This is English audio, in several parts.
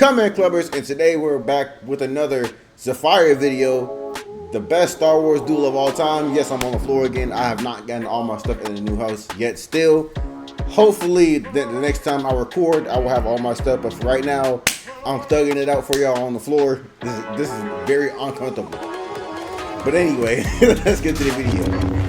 Come in, clubbers, and today we're back with another Zafire video, the best Star Wars duel of all time. Yes, I'm on the floor again. I have not gotten all my stuff in the new house yet still. Hopefully, the next time I record, I will have all my stuff, but for right now, I'm thugging it out for y'all on the floor. This is very uncomfortable. But anyway, let's get to the video.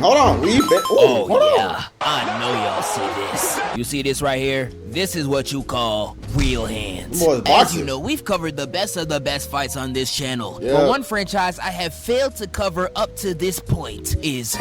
Hold on, hold on. I know y'all see this. You see this right here? This is what you call real hands. As you know, we've covered the best of the best fights on this channel. Yeah. But one franchise I have failed to cover up to this point is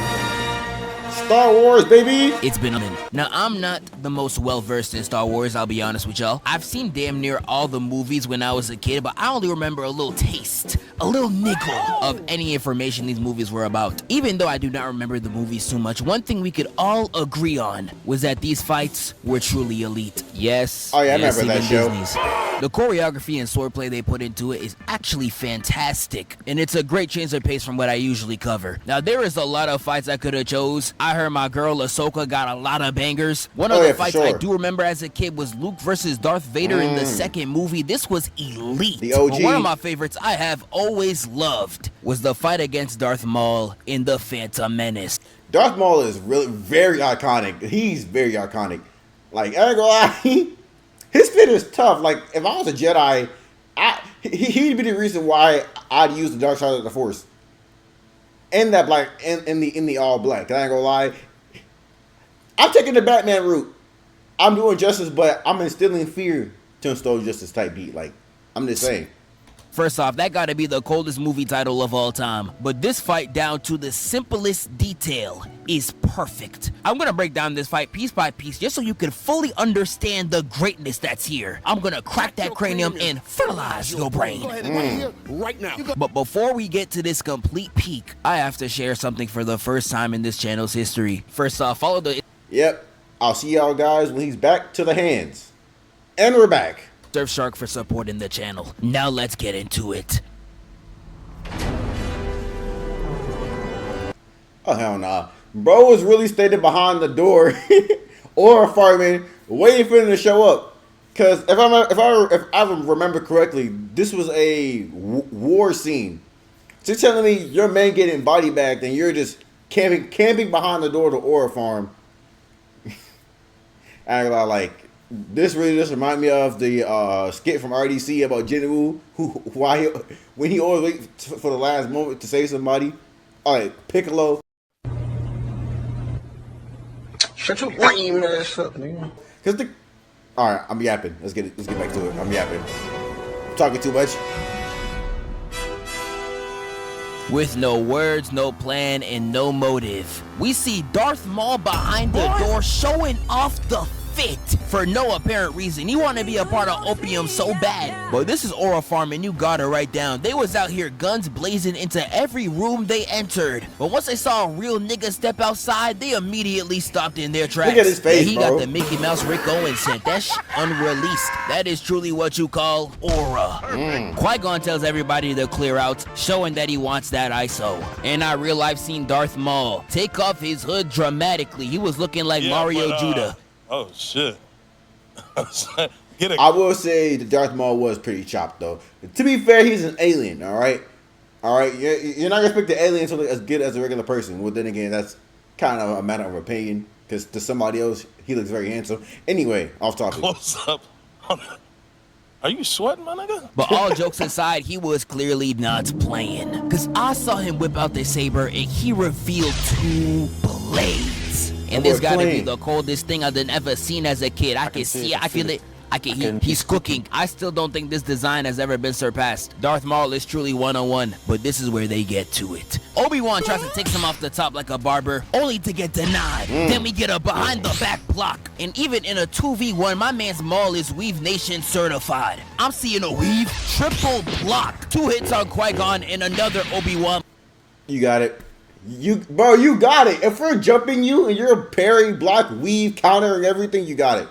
Star Wars, baby! It's been a minute. Now, I'm not the most well-versed in Star Wars, I'll be honest with y'all. I've seen damn near all the movies when I was a kid, but I only remember a little taste, a little niggle of any information these movies were about. Even though I do not remember the movies too much, one thing we could all agree on was that these fights were truly elite. Yes, I yes, remember that show. Disney's. The choreography and swordplay they put into it is actually fantastic, and it's a great change of pace from what I usually cover. Now, there is a lot of fights I could have chose. I heard my girl Ahsoka got a lot of bangers. One of the fights I do remember as a kid was Luke versus Darth Vader in the second movie. This was elite. The OG. But one of my favorites I have always loved was the fight against Darth Maul in the Phantom Menace. Darth Maul is really very iconic. He's very iconic. Like, I ain't gonna lie, his fit is tough. Like, if I was a Jedi, he'd be the reason why I'd use the dark side of the Force. And that black, in the all black. I ain't gonna lie, I'm taking the Batman route. I'm doing justice, but I'm instilling fear to instill justice type beat. Like, I'm just saying. First off, that gotta be the coldest movie title of all time. But this fight, down to the simplest detail, is perfect. I'm gonna break down this fight piece by piece just so you can fully understand the greatness that's here. I'm gonna crack that cranium and fertilize your brain. Right now. But before we get to this complete peak, I have to share something for the first time in this channel's history. First off, follow the... Yep, I'll see y'all guys when he's back to the hands. And we're back. Surfshark for supporting the channel. Now let's get into it. Oh hell nah. Bro was really standing behind the door or a fireman waiting for him to show up. Cause if I remember correctly, this was a war scene. So you're telling me your man getting body bagged and you're just camping behind the door to Aura Farm. And like, this really just remind me of the skit from RDC about Jinwoo, when he always waits for the last moment to save somebody. All right, Piccolo. Shut your lame ass up, nigga. All right, I'm yapping. Let's get back to it. I'm yapping. I'm talking too much. With no words, no plan, and no motive, we see Darth Maul behind the door showing off the fit for no apparent reason. You want to be a part of Opium so bad. But this is Aura Farm and you gotta write down, they was out here guns blazing into every room they entered. But once they saw a real nigga step outside, they immediately stopped in their tracks. Look at his face, he bro. got the Mickey Mouse Rick Owens scent. That unreleased. That is truly what you call aura. Qui-Gon tells everybody to clear out, showing that he wants that ISO. And I real life seen Darth Maul take off his hood dramatically. He was looking like Mario Judah. Oh shit. I will say the Darth Maul was pretty chopped though. To be fair, he's an alien, alright? Alright, you're not gonna expect the alien to look as good as a regular person. Well, then again, that's kind of a matter of opinion, because to somebody else, he looks very handsome. Anyway, off topic. Close up. Are you sweating, my nigga? But all jokes aside, he was clearly not playing. Because I saw him whip out the saber and he revealed 2 blades. And this gotta be the coldest thing I've ever seen as a kid. I can see it, I feel it. He's cooking. I still don't think this design has ever been surpassed. Darth Maul is truly one-on-one, but this is where they get to it. Obi-Wan tries to take him off the top like a barber, only to get denied. Then we get a behind-the-back block. And even in a 2v1, my man's Maul is Weave Nation certified. I'm seeing a weave, triple block. 2 hits on Qui-Gon and another Obi-Wan. You got it. Bro, you got it. If we're jumping you and you're parry, block, weave, counter, and everything, you got it.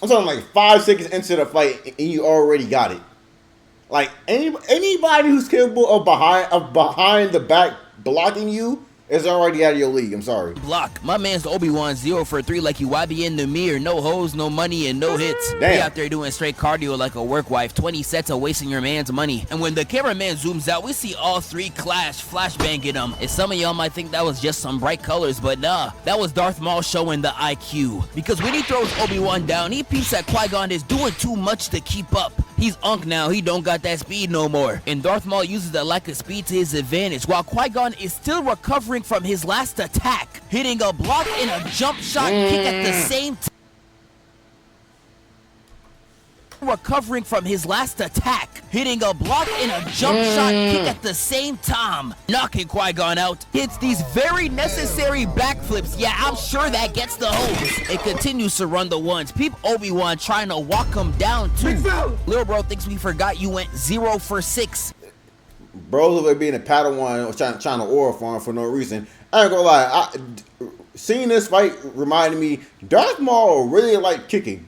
I'm talking like 5 seconds into the fight and you already got it. Like anybody who's capable of behind the back blocking you It's already out of your league. I'm sorry. Block. My man's Obi-Wan 0 for 3 like you YB in the mirror. No hoes, no money, and no hits. Damn. He out there doing straight cardio like a work wife. 20 sets of wasting your man's money. And when the cameraman zooms out, we see all three clash, flashbanging them. And some of y'all might think that was just some bright colors, but nah. That was Darth Maul showing the IQ. Because when he throws Obi-Wan down, he peeps that Qui-Gon is doing too much to keep up. He's unk now, he don't got that speed no more. And Darth Maul uses the lack of speed to his advantage, while Qui-Gon is still recovering from his last attack, hitting a block and a jump shot kick at the same time. Recovering from his last attack, hitting a block and a jump shot kick at the same time, knocking Qui-Gon out. Hits these very necessary backflips. Yeah, I'm sure that gets the hose. It continues to run the ones. Peep Obi-Wan trying to walk him down too. Little bro thinks we forgot you went 0 for 6. Bro, over being a Padawan or trying to aura farm for no reason. I ain't gonna lie. Seeing this fight reminded me, Darth Maul really liked kicking.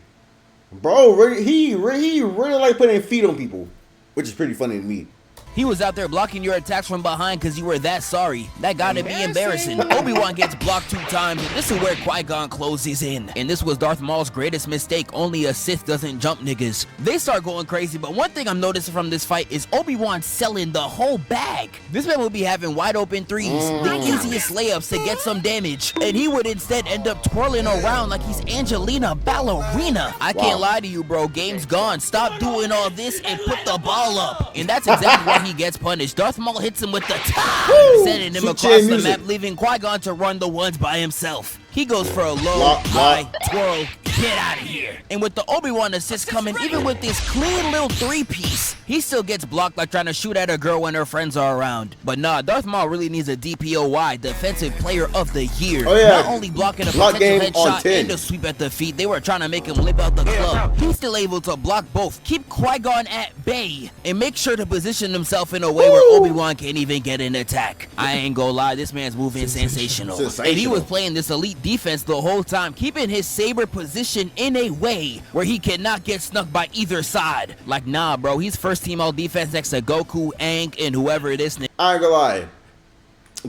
Bro, he really like putting feet on people, which is pretty funny to me. He was out there blocking your attacks from behind because you were that sorry. That gotta be embarrassing. Obi-Wan gets blocked 2 times, and this is where Qui-Gon closes in. And this was Darth Maul's greatest mistake. Only a Sith doesn't jump niggas. They start going crazy, but one thing I'm noticing from this fight is Obi-Wan selling the whole bag. This man would be having wide open threes, the easiest layups to get some damage, and he would instead end up twirling around like he's Angelina Ballerina. I can't lie to you, bro. Game's gone. Stop doing all this and put the ball up. And that's exactly why he gets punished. Darth Maul hits him with the top, sending him across the map, leaving Qui-Gon to run the ones by himself. He goes for a low, high, twirl, get out of here. And with the Obi-Wan assist coming, even with this clean little 3-piece, he still gets blocked like trying to shoot at a girl when her friends are around. But nah, Darth Maul really needs a DPOY, Defensive Player of the Year. Oh, yeah. Not only blocking a potential headshot and a sweep at the feet, they were trying to make him lip out the club. He's still able to block both, keep Qui-Gon at bay, and make sure to position himself in a way where Obi-Wan can't even get an attack. I ain't gonna lie, this man's moving sensational. And he was playing this elite defense the whole time, keeping his saber position in a way where he cannot get snuck by either side. Like, nah, bro, he's first team all defense next to Goku, Aang, and whoever it is. I ain't gonna lie.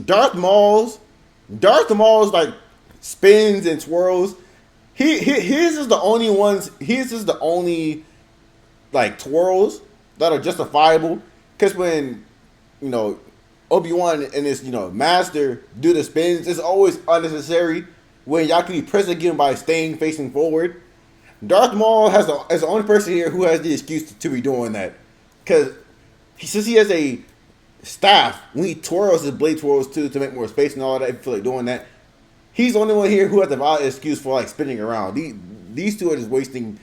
Darth Maul's like spins and twirls. His is the only ones. His is the only like twirls that are justifiable. Because when Obi-Wan and his master do the spins, it's always unnecessary. When y'all can be present again by staying facing forward. Darth Maul is the only person here who has the excuse to be doing that. Because since he has a staff, when he twirls, his blade twirls too to make more space and all that, if you feel like doing that, he's the only one here who has the valid excuse for like spinning around. These two are just wasting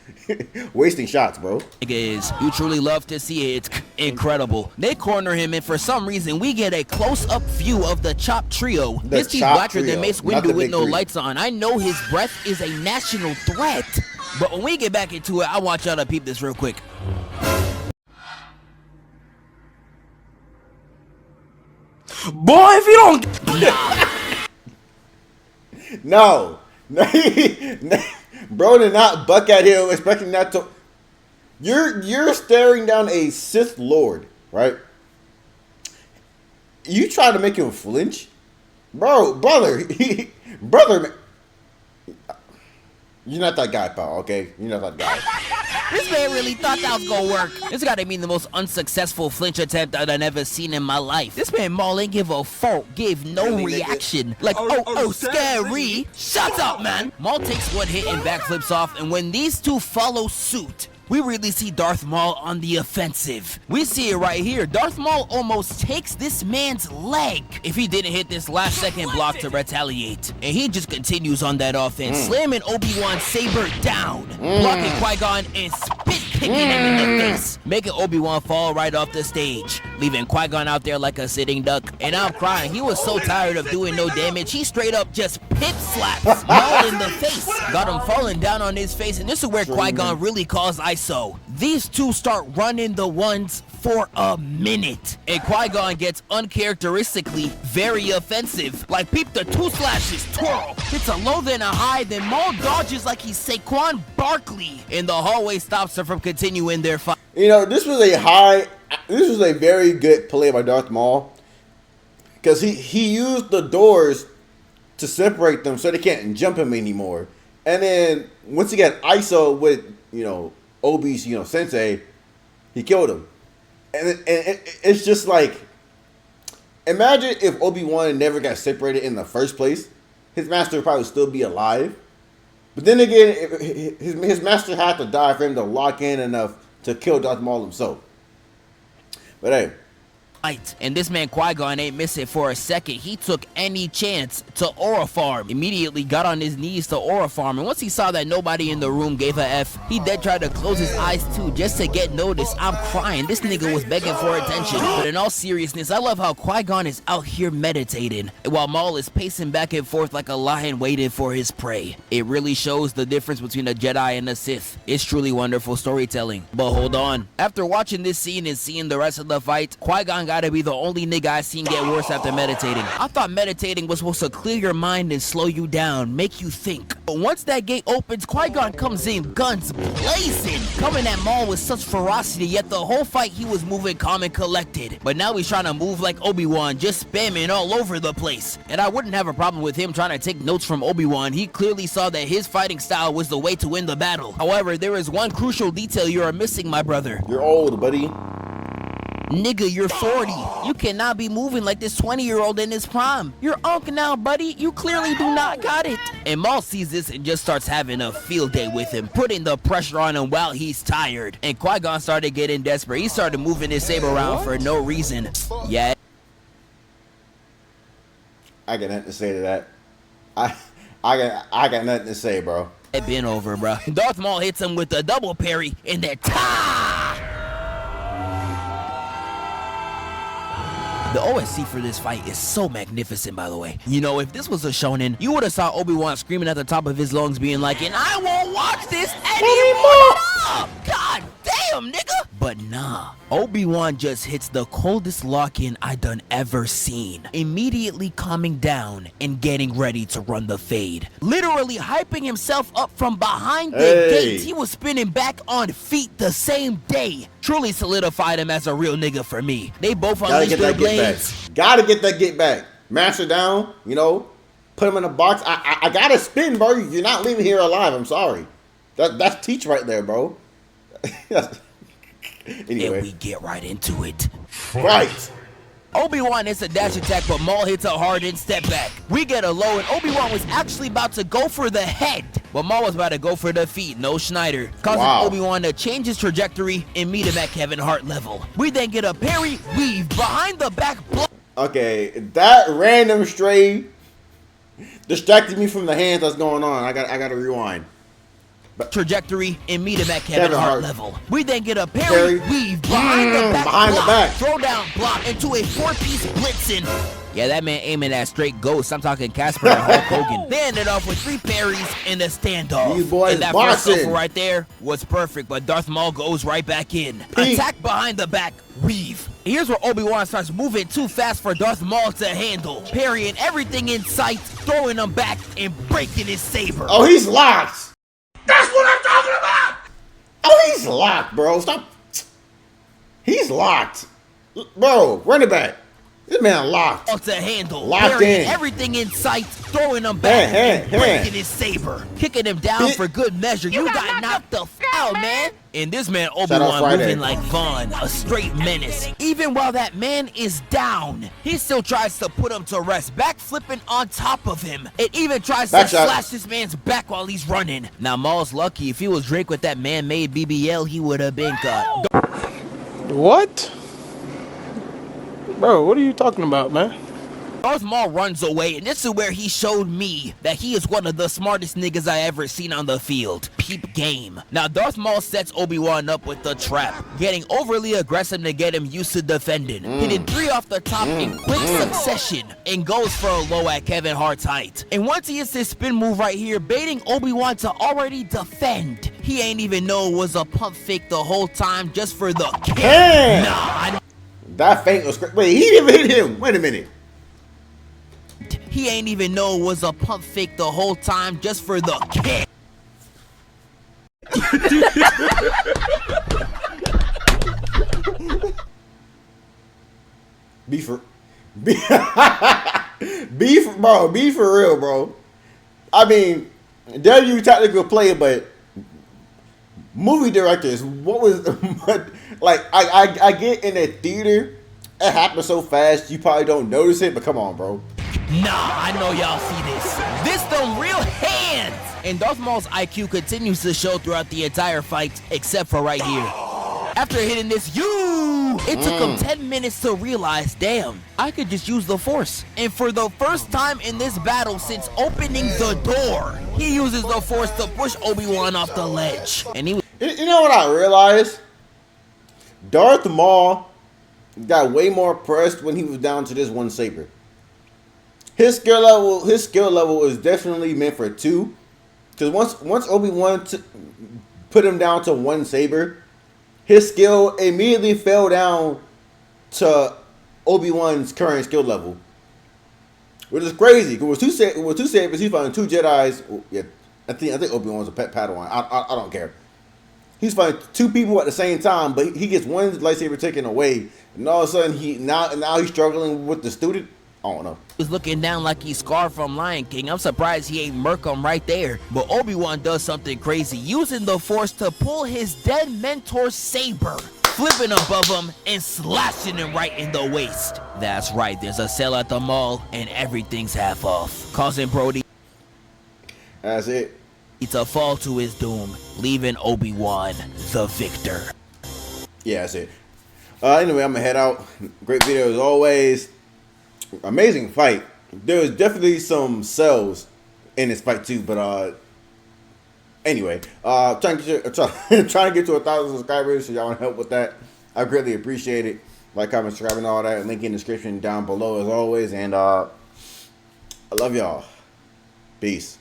shots, bro. You truly love to see it. It's incredible. They corner him, and for some reason, we get a close-up view of the Chop Trio. This team's blacker than Mace Windu with no lights on. I know his breath is a national threat, but when we get back into it, I want y'all to peep this real quick. Boy, if you don't... No. Bro did not buck at him, expecting that to... You're staring down a Sith Lord, right? You try to make him flinch? Brother, you're not that guy, pal, okay? You're not that guy. This man really thought that was gonna work. This gotta be the most unsuccessful flinch attempt I've ever seen in my life. This man Maul ain't give a fuck, gave no reaction. Like, oh, scary. Shut up, man. Maul takes one hit and backflips off, and when these two follow suit, we really see Darth Maul on the offensive. We see it right here. Darth Maul almost takes this man's leg if he didn't hit this last second block to retaliate. And he just continues on that offense, slamming Obi-Wan's saber down, blocking Qui-Gon and spit kicking him in the face, making Obi-Wan fall right off the stage, leaving Qui-Gon out there like a sitting duck. And I'm crying. He was so tired of doing no damage, he straight up just pip slaps Maul in the face. Got him falling down on his face, and this is where Qui-Gon really calls ISO. These two start running the ones for a minute, and Qui-Gon gets uncharacteristically very offensive. Like, peep the 2 slashes, twirl, hits a low then a high, then Maul dodges like he's Saquon Barkley, and the hallway stops her from continuing their fight. This was a very good play by Darth Maul. because he used the doors to separate them so they can't jump him anymore. And then once he got ISO with Obi's sensei, he killed him. And it's just like, imagine if Obi-Wan never got separated in the first place. His master would probably still be alive. But then again, his master had to die for him to lock in enough to kill Darth Maul himself. But hey. And this man Qui-Gon ain't miss it for a second. He took any chance to aura farm. Immediately got on his knees to aura farm. And once he saw that nobody in the room gave a F, he then tried to close his eyes too just to get noticed. I'm crying. This nigga was begging for attention. But in all seriousness, I love how Qui-Gon is out here meditating while Maul is pacing back and forth like a lion waiting for his prey. It really shows the difference between a Jedi and a Sith. It's truly wonderful storytelling. But hold on. After watching this scene and seeing the rest of the fight, Qui-Gon gotta be the only nigga I seen get worse after meditating. I thought meditating was supposed to clear your mind and slow you down, make you think. But once that gate opens, Qui-Gon comes in, guns blazing, coming at Maul with such ferocity, yet the whole fight he was moving calm and collected. But now he's trying to move like Obi-Wan, just spamming all over the place. And I wouldn't have a problem with him trying to take notes from Obi-Wan. He clearly saw that his fighting style was the way to win the battle. However, there is one crucial detail you are missing, my brother. You're old, buddy. Nigga, you're 40. You cannot be moving like this 20-year-old in his prime. You're unk now, buddy. You clearly do not got it. And Maul sees this and just starts having a field day with him, putting the pressure on him while he's tired. And Qui-Gon started getting desperate. He started moving his saber around for no reason. Yeah. I got nothing to say to that. I got nothing to say, bro. It been over, bro. Darth Maul hits him with a double parry and then The OSC for this fight is so magnificent, by the way. You know, if this was a shonen, you would have saw Obi-Wan screaming at the top of his lungs being like, and I won't watch this anymore! God damn, nigga! But nah, Obi-Wan just hits the coldest lock-in I done ever seen, immediately calming down and getting ready to run the fade. Literally hyping himself up from behind the gate. He was spinning back on feet the same day. Truly solidified him as a real nigga for me. They both unleashed their blades. Gotta get that get back. Master down, put him in a box. I gotta spin, bro. You're not leaving here alive. I'm sorry. That's teach right there, bro. Anyway. And we get right into it. Right. Obi-Wan hits a dash attack, but Maul hits a hard in step back. We get a low, and Obi-Wan was actually about to go for the head, but Maul was about to go for the feet, no Schneider, causing Obi-Wan to change his trajectory and meet him at Kevin Hart level. We then get a parry, weave, behind the back blow. Okay, that random stray distracted me from the hands that's going on. I got to rewind. Trajectory and meet him at Kevin Hart level. We then get a parry, weave, behind the back, throw down block into a 4-piece blitzing. Yeah, that man aiming at straight ghosts. I'm talking Casper and Hulk Hogan. They ended off with 3 parries and a standoff. These boys and that boxing. first right there was perfect, but Darth Maul goes right back in. Attack behind the back, weave. Here's where Obi-Wan starts moving too fast for Darth Maul to handle, parrying everything in sight, throwing him back, and breaking his saber. Oh, he's locked. That's what I'm talking about! Oh, he's locked, bro. Stop. He's locked. Bro, run it back. This man locked. To handle, locked in. Everything in sight, throwing him back, and breaking his saber. Kicking him down for good measure. You got knocked the f out, man. And this man Obi-Wan moving like Vaughn, a straight menace. Even while that man is down, he still tries to put him to rest, back flipping on top of him. It even tries to slash this man's back while he's running. Now Maul's lucky. If he was Drake with that man-made BBL, he would have been caught. What? Bro, what are you talking about, man? Darth Maul runs away, and this is where he showed me that he is one of the smartest niggas I ever seen on the field. Peep game. Now, Darth Maul sets Obi-Wan up with the trap, getting overly aggressive to get him used to defending. Hitting 3 off the top in quick succession, and goes for a low at Kevin Hart's height. And once he hits his spin move right here, baiting Obi-Wan to already defend. He ain't even know it was a pump fake the whole time just for the kill. Nah, that fake was crazy. Wait, he didn't even hit him. Wait a minute. He ain't even know it was a pump fake the whole time just for the kick. Be for real, bro. I mean, W tactical player, but movie directors, what was like? I get in a theater, it happens so fast you probably don't notice it. But come on, bro. Nah, I know y'all see this. This them real hands. And Darth Maul's IQ continues to show throughout the entire fight, except for right here. After hitting this, it took him 10 minutes to realize, damn, I could just use the Force. And for the first time in this battle since opening the door, he uses the Force to push Obi-Wan off the ledge. And he. You know what I realized? Darth Maul got way more pressed when he was down to this one saber. His skill level is definitely meant for 2. Because once Obi-Wan put him down to 1 saber, his skill immediately fell down to Obi-Wan's current skill level, which is crazy. Because with 2 sabers, he's fighting 2 Jedi's. Yeah, I think Obi-Wan's a pet Padawan. I don't care. He's fighting 2 people at the same time, but he gets 1 lightsaber taken away, and all of a sudden now he's struggling with the student. I don't know. He's looking down like he's Scar from Lion King. I'm surprised he ain't murk him right there. But Obi-Wan does something crazy, using the Force to pull his dead mentor's saber, flipping above him and slashing him right in the waist. That's right, there's a sale at the mall and everything's half off, causing Brody that's it to fall to his doom, leaving Obi-Wan the victor. Yeah, that's it. Anyway, I'm gonna head out. Great video as always. Amazing fight. There was definitely some cells in this fight too, but anyway, trying to get to 1,000 subscribers, so y'all want to help with that. I greatly appreciate it. Like, comment, subscribe, and all that. Link in the description down below as always. And I love y'all. Peace.